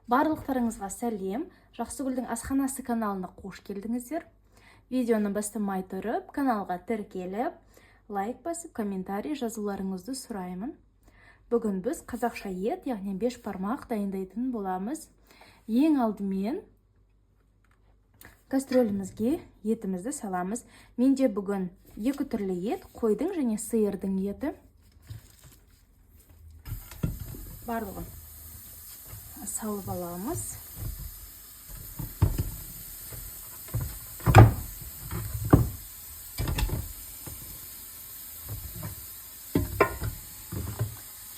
Барлықтарыңызға сәлем. Жақсыгүлдің асханасы каналына қош келдіңіздер. Видеоны бастамай тұрып, каналға тіркеліп, лайк басып, комментарий жазуларыңызды сұраймын. Бүгін біз қазақша ет, яғни 5 бармақ дайындайтын боламыз. Ең алдымен кастрөлімізге етімізді саламыз. Менде бүгін 2 түрлі ет, қойдың және сиырдың еті. Барлығын салып аламыз.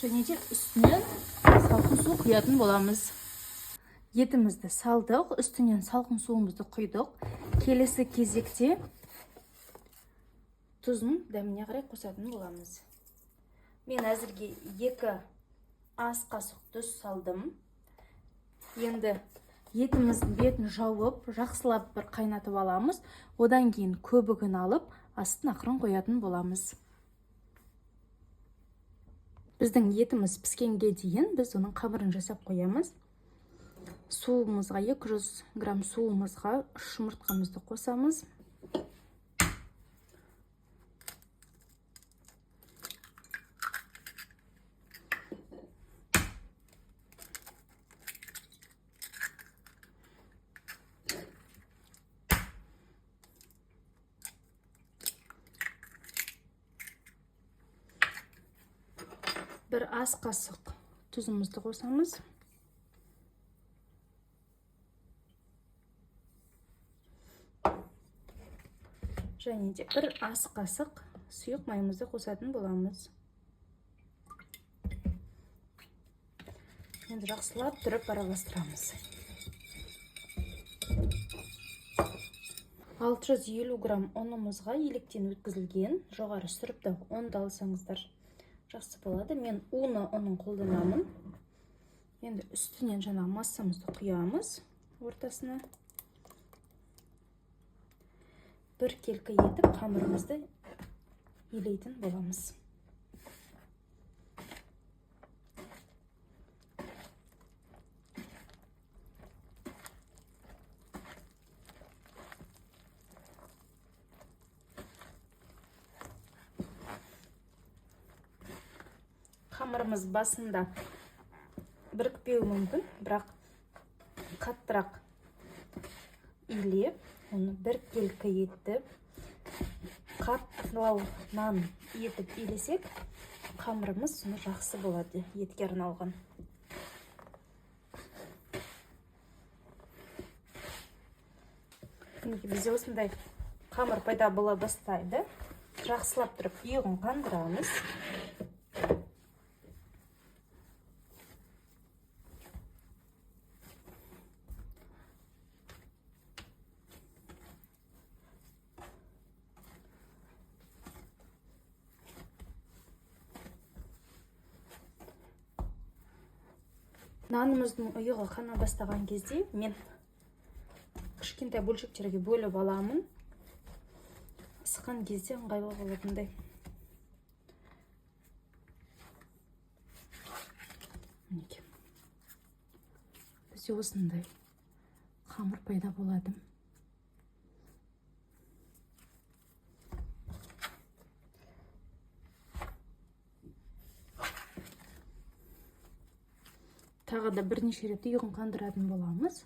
Және де үстінен салқын су құятын боламыз. Етімізді салдық, үстінен салқын суымызды құйдық. Келесі кезекте тұзын дәміне қарай қосатын боламыз. Мен әзірге 2 ас қасық тұз салдым. Енді етіміздің бетін жауып, жақсылап бір қайнатып аламыз. Одан кейін көбігін алып, астын ақырын қоятын боламыз. Біздің етіміз піскенге дейін біз оның қамырын жасап қоямыз. Суымызға 200 грамм суымызға жұмыртқамызды қосамыз. Bir ас қасық тұзымызды қосамыз. Және де 1 ас қасық сұйық майымызды қосатын боламыз. Енді жақсылап тұрып араластырамыз. 650 грамм ұнымызға електен өткізілген жоғары сұрыптағы ұнды алсаңыздар жақсы болады. Мен ұнын қолданамын. Енді үстінен жаңа массамызды құямыз ортасына. Бір келкі етіп қамырымызды илейтін боламыз. Қамырымыз басында бірікпеуі мүмкін, бірақ қаттырақ илеп, оны бір келкі етіп, қаттылау нан етіп илесек, қамырымыз жақсы болады, етке арналған. Бізде осындай қамыр пайда бола бастайды. Жақсылап тұрып иығын қандырамыз. Нанымыздың ұйығы қана бастаған кезде мен кішкентай бөлшектерге бөліп аламын. Ысқан кезде ыңғайлы болатындай. Мінекей. Бізде осындай қамыр пайда болады. Тағы да бірнеше рет иығын қандыратын боламыз.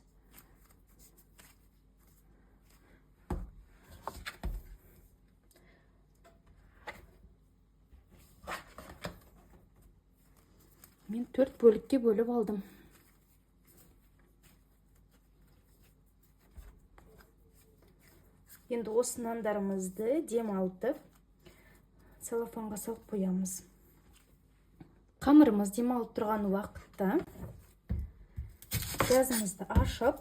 Мен 4 бөлікке бөліп алдым. Енді осы нандарымызды демалтып, целлофанға салып қоямыз. Қамырымыз демалып тұрған уақытта газымызды ашып,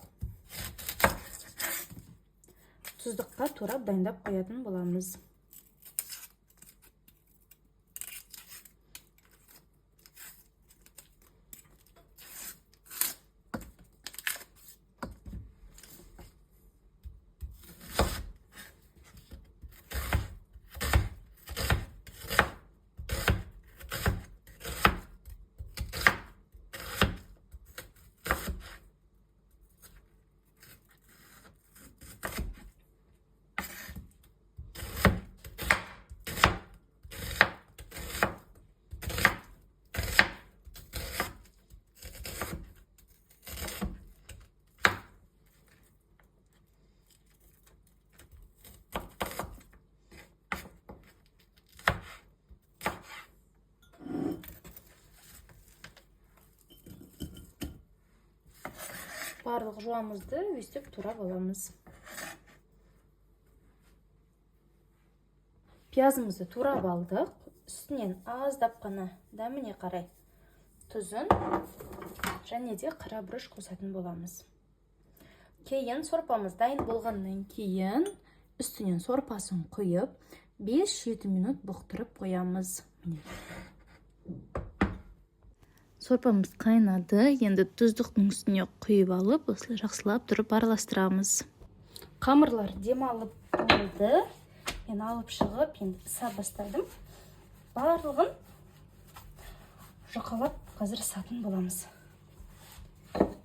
тұздыққа турап дайындап қоятын боламыз. барлық жуамызды өстіп турап аламыз. Пиязымызды турап алдық. Үстінен аздап қана дәміне қарай тұзын және де қарабұрыш қосатын боламыз. Кейін сорпамыз дайын болғаннан кейін үстінен сорпасын құйып 5-7 минут бұқтырып қоямыз. Сорпамыз қайнады. Енді тұздықтың үстіне құйып алып, осылай жақсылап тұрып араластырамыз. Қамырлар демалып болды. Мен алып шығып, енді ыса бастадым. Барлығын жұқалап қазір ысатын боламыз.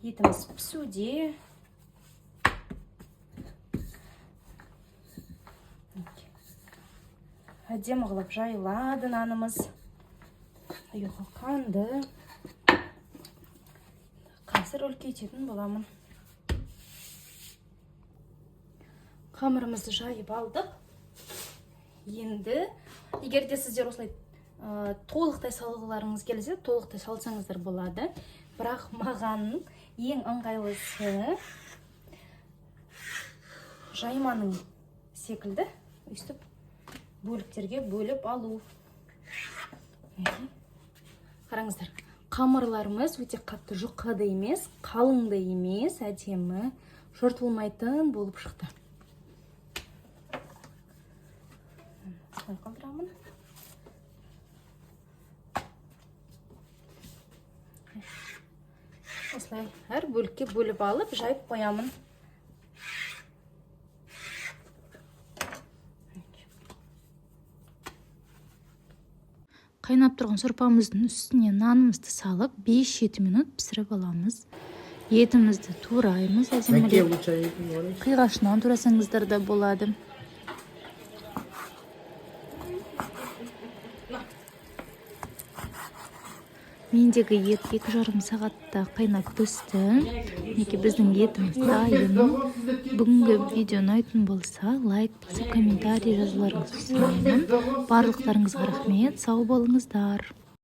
Етіміз пісуде. Әдемі қылып жайылады нанымыз. Қанды. Қазір үлкейтетін боламын. Қамырымызды жайып алдық. Енді, егер де сіздер осылай толықтай салғыларыңыз келсе, толықтай салсаңыздар болады. Бірақ маған ең ыңғайлысы жайманың секілді өстіп бөліктерге бөліп алу. Қараңыздар, қамырларымыз өте қатты жұқа да емес, қалың да емес, әдемі, жыртылмайтын болып шықты. Қалдырамын. Осылай әр бөлікке бөліп алып, жайып қоямын. Қайнап тұрған сорпамыздың үстіне нанымызды салып, 5-7 минут пісіріп аламыз. Етімізді тураймыз. Қиғашынан турасаңыздар да болады. Мендегі ет 2,5 сағатта қайнап пісті. Неке біздің етіміз дайын. Бүгінгі видеоны ұнайтын болса, лайк басып, комментарий жазуларыңызды сұраймын. Барлықтарыңызға рахмет, сау болыңыздар.